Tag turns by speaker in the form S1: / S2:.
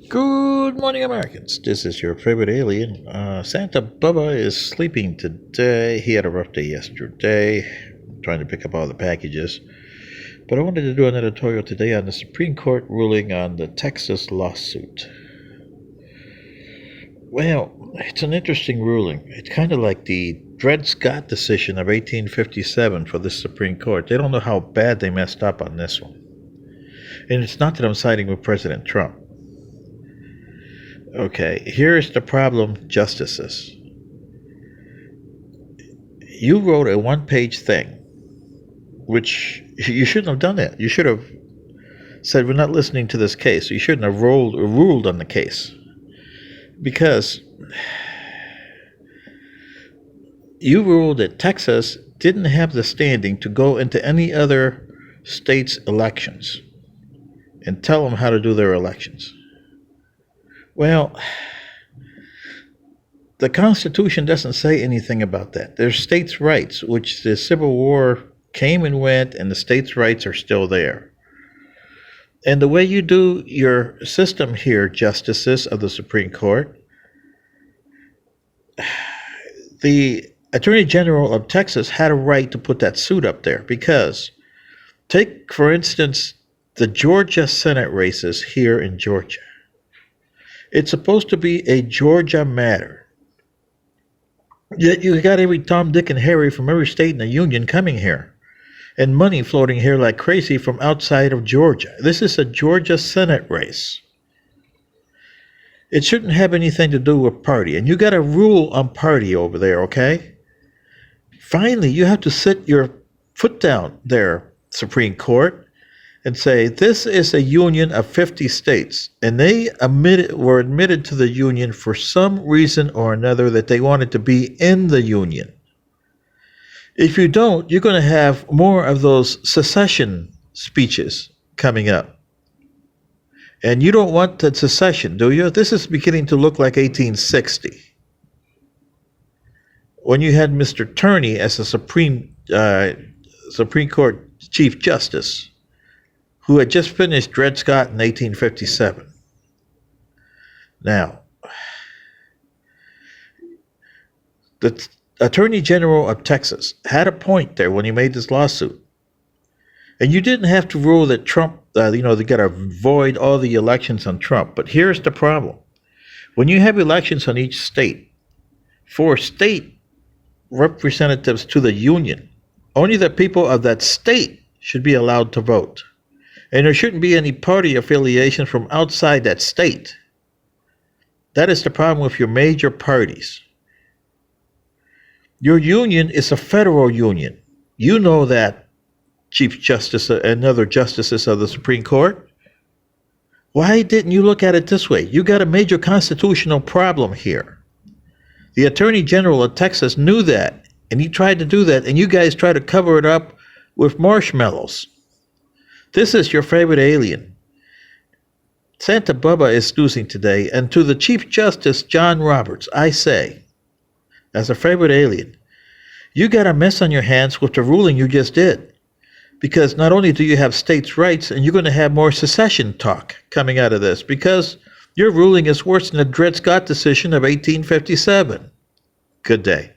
S1: Good morning, Americans. This is your favorite alien. Santa Bubba is sleeping today. He had a rough day yesterday, trying to pick up all the packages. But I wanted to do an editorial today on the Supreme Court ruling on the Texas lawsuit. Well, it's an interesting ruling. It's kind of like the Dred Scott decision of 1857 for the Supreme Court. They don't know how bad they messed up on this one. And it's not that I'm siding with President Trump. Okay, here's the problem, justices. You wrote a one-page thing, which you shouldn't have done that. You should have said, we're not listening to this case. You shouldn't have ruled on the case. Because you ruled that Texas didn't have the standing to go into any other state's elections and tell them how to do their elections. Well, the Constitution doesn't say anything about that. There's states' rights, which the Civil War came and went, and the states' rights are still there. And the way you do your system here, justices of the Supreme Court, the Attorney General of Texas had a right to put that suit up there because, take, for instance, the Georgia Senate races here in Georgia. It's supposed to be a Georgia matter. Yet you got every Tom, Dick, and Harry from every state in the Union coming here. And money floating here like crazy from outside of Georgia. This is a Georgia Senate race. It shouldn't have anything to do with party. And you got a rule on party over there, okay? Finally, you have to sit your foot down there, Supreme Court, and say, this is a union of 50 states, and they were admitted to the union for some reason or another that they wanted to be in the union. If you don't, you're going to have more of those secession speeches coming up. And you don't want the secession, do you? This is beginning to look like 1860. When you had Mr. Turney as a Supreme Court Chief Justice, who had just finished Dred Scott in 1857. Now, the Attorney General of Texas had a point there when he made this lawsuit. And you didn't have to rule that Trump, they got to void all the elections on Trump. But here's the problem. When you have elections on each state, for state representatives to the union, only the people of that state should be allowed to vote. And there shouldn't be any party affiliation from outside that state. That is the problem with your major parties. Your union is a federal union. You know that, Chief Justice and other justices of the Supreme Court. Why didn't you look at it this way? You got a major constitutional problem here. The Attorney General of Texas knew that, and he tried to do that, and you guys try to cover it up with marshmallows. This is your favorite alien. Santa Bubba is losing today, and to the Chief Justice John Roberts, I say, as a favorite alien, you got a mess on your hands with the ruling you just did. Because not only do you have states' rights, and you're going to have more secession talk coming out of this, because your ruling is worse than the Dred Scott decision of 1857. Good day.